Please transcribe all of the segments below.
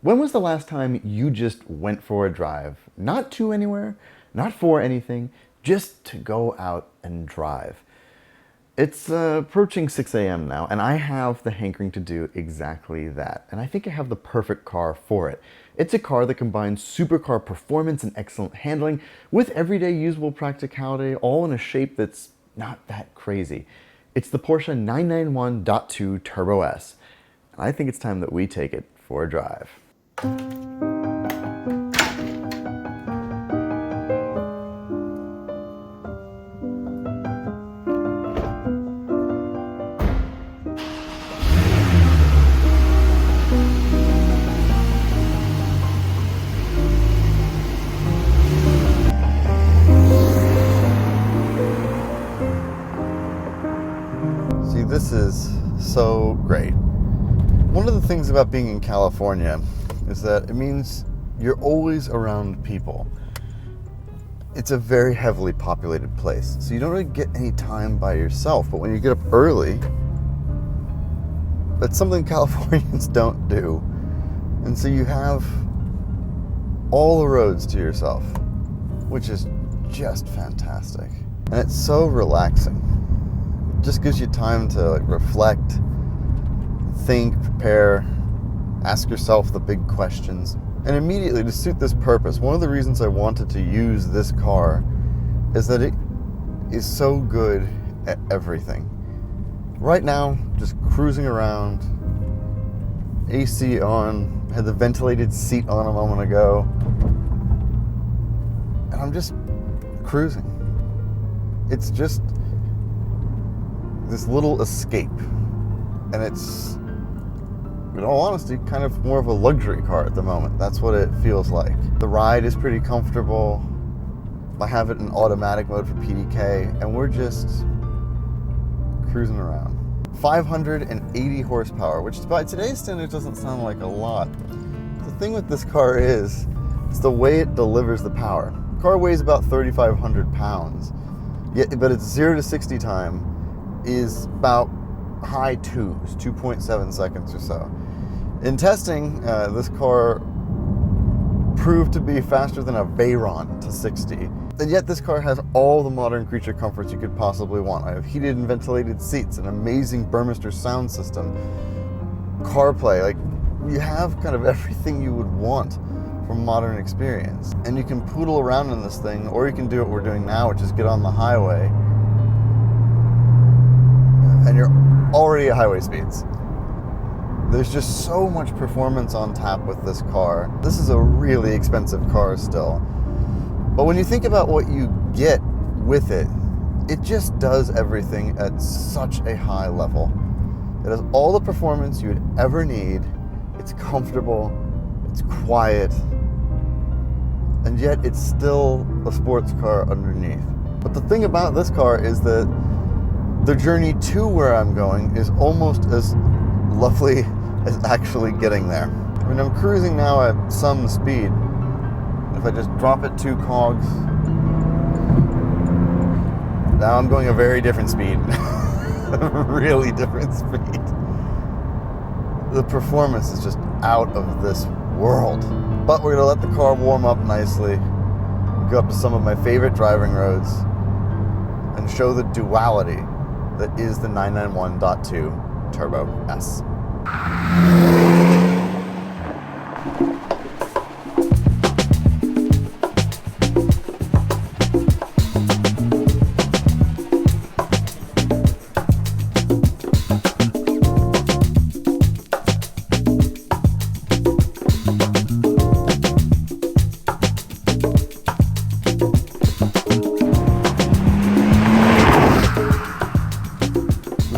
When was the last time you just went for a drive? Not to anywhere, not for anything, just to go out and drive. It's approaching 6 a.m. now, and I have the hankering to do exactly that. And I think I have the perfect car for it. It's a car that combines supercar performance and excellent handling with everyday usable practicality, all in a shape that's not that crazy. It's the Porsche 991.2 Turbo S. And I think it's time that we take it for a drive. See, this is so great. One of the things about being in California is that it means you're always around people. It's a very heavily populated place, so you don't really get any time by yourself. But when you get up early, that's something Californians don't do. And so you have all the roads to yourself, which is just fantastic. And it's so relaxing. It just gives you time to reflect, think, prepare, ask yourself the big questions. And immediately, to suit this purpose, one of the reasons I wanted to use this car is that it is so good at everything. Right now, just cruising around, AC on, had the ventilated seat on a moment ago, and I'm just cruising. It's just this little escape, and it's, in all honesty, kind of more of a luxury car at the moment. That's what it feels like. The ride is pretty comfortable. I have it in automatic mode for PDK, and we're just cruising around. 580 horsepower, which by today's standards doesn't sound like a lot. The thing with this car is, it's the way it delivers the power. The car weighs about 3,500 pounds, but its 0 to 60 time is about high twos, 2.7 seconds or so. In testing, this car proved to be faster than a Veyron to 60. And yet this car has all the modern creature comforts you could possibly want. I have heated and ventilated seats, an amazing Burmester sound system, CarPlay. Like, you have kind of everything you would want from modern experience. And you can poodle around in this thing, or you can do what we're doing now, which is get on the highway, and you're already at highway speeds. There's just so much performance on tap with this car. This is a really expensive car still. But when you think about what you get with it, it just does everything at such a high level. It has all the performance you would ever need. It's comfortable, it's quiet, and yet it's still a sports car underneath. But the thing about this car is that the journey to where I'm going is almost as lovely as actually getting there. I mean, I'm cruising now at some speed. If I just drop it 2 cogs, now I'm going a very different speed. A really different speed. The performance is just out of this world. But we're gonna let the car warm up nicely, go up to some of my favorite driving roads, and show the duality that is the 991.2 Turbo S.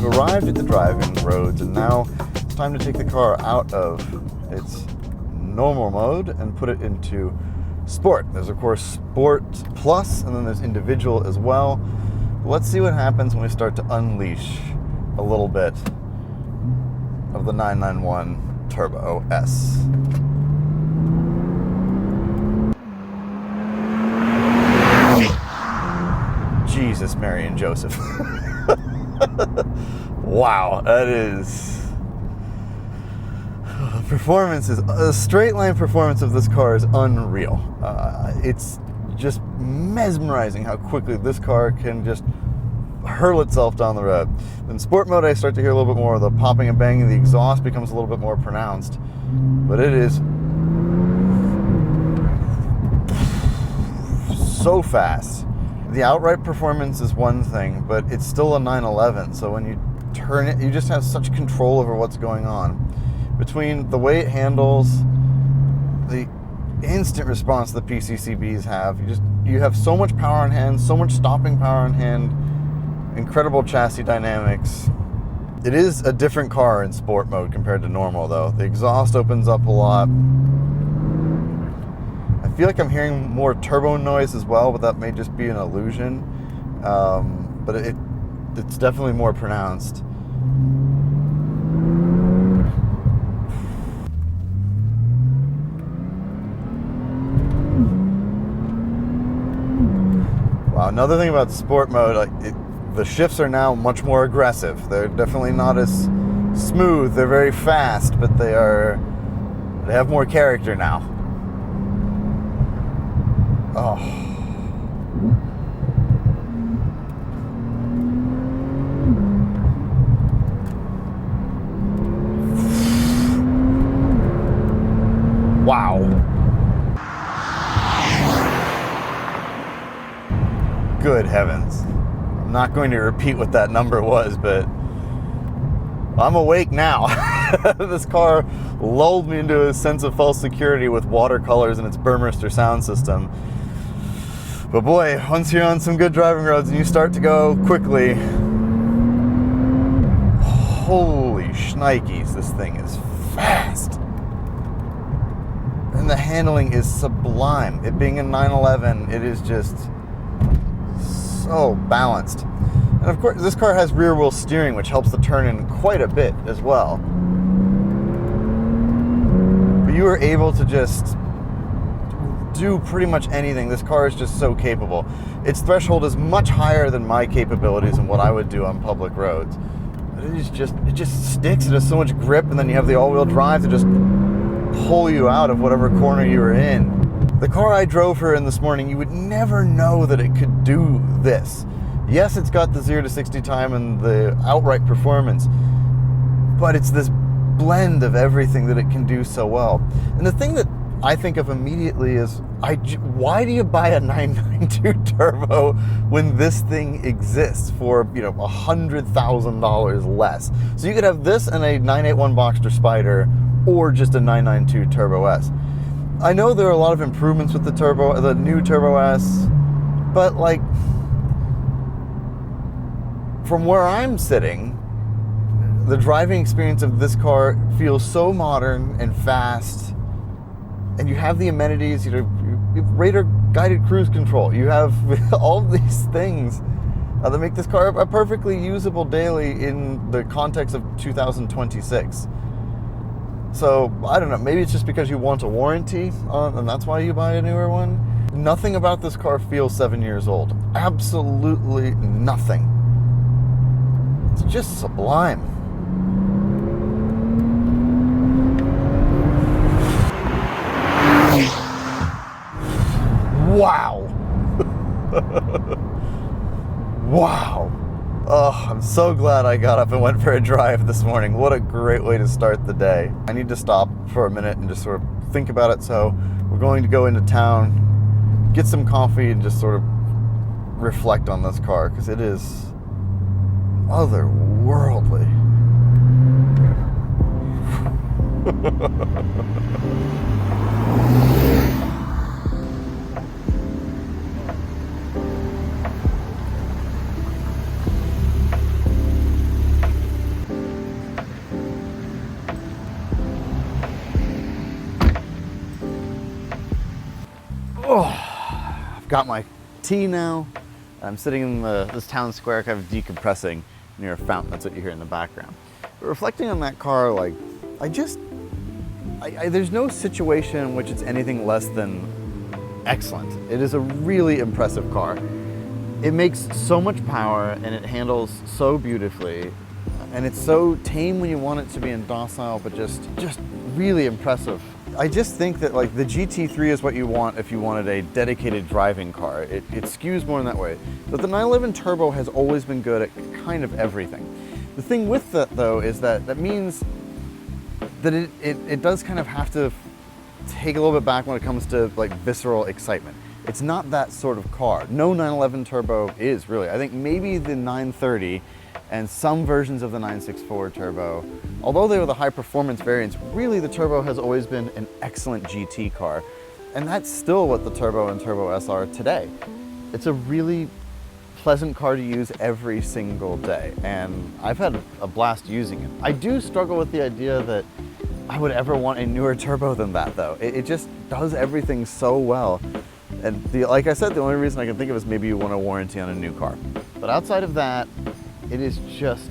Arrived at the driving roads, and now it's time to take the car out of its normal mode and put it into sport. There's of course Sport Plus, and then there's individual as well. Let's see what happens when we start to unleash a little bit of the 991 Turbo S. Jesus, Mary and Joseph. Wow, that is performance is, the straight line performance of this car is unreal. It's just mesmerizing how quickly this car can just hurl itself down the road. In sport mode, I start to hear a little bit more of the popping and banging. The exhaust becomes a little bit more pronounced, but it is so fast. The outright performance is one thing, but it's still a 911, so when you turn it, you just have such control over what's going on. Between the way it handles, the instant response the PCCBs have, you have so much power on hand, so much stopping power on hand, incredible chassis dynamics. It is a different car in sport mode compared to normal, though. The exhaust opens up a lot. I feel like I'm hearing more turbo noise as well, but that may just be an illusion. But it's definitely more pronounced. Wow, another thing about sport mode, the shifts are now much more aggressive. They're definitely not as smooth. They're very fast, but they have more character now. Oh. Wow. Good heavens. I'm not going to repeat what that number was, but I'm awake now. This car lulled me into a sense of false security with watercolors and its Burmester sound system. But boy, once you're on some good driving roads and you start to go quickly, holy shnikes, this thing is fast. And the handling is sublime. It being a 911, it is just so balanced. And of course, this car has rear wheel steering, which helps the turn in quite a bit as well. But you are able to just do pretty much anything. This car is just so capable. Its threshold is much higher than my capabilities and what I would do on public roads. But it just sticks. It has so much grip, and then you have the all-wheel drive to just pull you out of whatever corner you were in. The car I drove her in this morning, you would never know that it could do this. Yes, it's got the 0 to 60 time and the outright performance, but it's this blend of everything that it can do so well. And the thing that I think of immediately is, why do you buy a 992 turbo when this thing exists for, $100,000 less? So you could have this and a 981 Boxster Spider, or just a 992 Turbo S. I know there are a lot of improvements with the new Turbo S, but from where I'm sitting, the driving experience of this car feels so modern and fast, and you have the amenities, you have radar guided cruise control, you have all these things that make this car a perfectly usable daily in the context of 2026. So, I don't know, maybe it's just because you want a warranty, and that's why you buy a newer one. Nothing about this car feels 7 years old. Absolutely nothing. It's just sublime. Wow. Wow. Oh, I'm so glad I got up and went for a drive this morning. What a great way to start the day. I need to stop for a minute and just sort of think about it. So we're going to go into town, get some coffee, and just sort of reflect on this car, because it is otherworldly. Oh, I've got my tea now. I'm sitting in this town square, kind of decompressing near a fountain. That's what you hear in the background. But reflecting on that car, there's no situation in which it's anything less than excellent. It is a really impressive car. It makes so much power and it handles so beautifully. and it's so tame when you want it to be, and docile, but just really impressive. I just think that like the GT3 is what you want if you wanted a dedicated driving car. It skews more in that way. But the 911 Turbo has always been good at kind of everything. The thing with that though is that means that it does kind of have to take a little bit back when it comes to like visceral excitement. It's not that sort of car. No 911 Turbo is really. I think maybe the 930 and some versions of the 964 Turbo, although they were the high performance variants, really the Turbo has always been an excellent GT car. And that's still what the Turbo and Turbo S are today. It's a really pleasant car to use every single day, and I've had a blast using it. I do struggle with the idea that I would ever want a newer Turbo than that though. It just does everything so well. And like I said, the only reason I can think of is maybe you want a warranty on a new car. But outside of that, it is just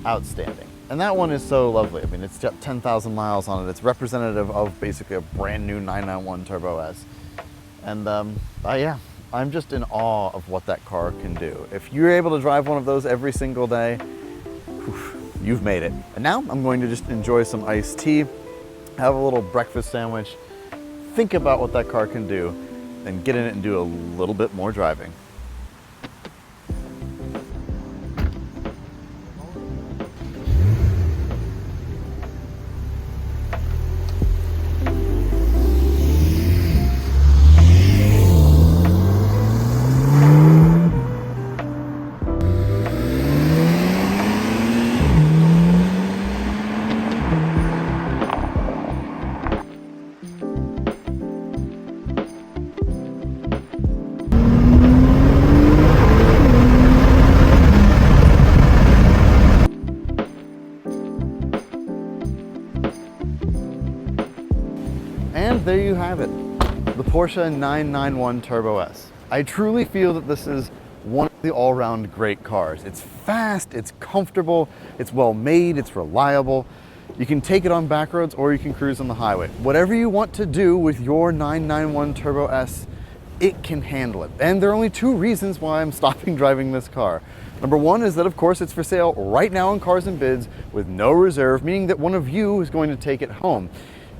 outstanding. And that one is so lovely. I mean, it's got 10,000 miles on it. It's representative of basically a brand new 991 Turbo S. And yeah, I'm just in awe of what that car can do. If you're able to drive one of those every single day, whew, you've made it. And now I'm going to just enjoy some iced tea, have a little breakfast sandwich, think about what that car can do, and get in it and do a little bit more driving. And there you have it, the Porsche 991 Turbo S. I truly feel that this is one of the all-round great cars. It's fast, it's comfortable, it's well made, it's reliable. You can take it on back roads or you can cruise on the highway. Whatever you want to do with your 991 Turbo S, it can handle it. And there are only two reasons why I'm stopping driving this car. Number one is that, of course, it's for sale right now on Cars and Bids with no reserve, meaning that one of you is going to take it home.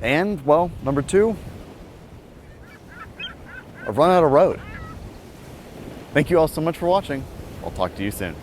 And, well, number two, I've run out of road. Thank you all so much for watching. I'll talk to you soon.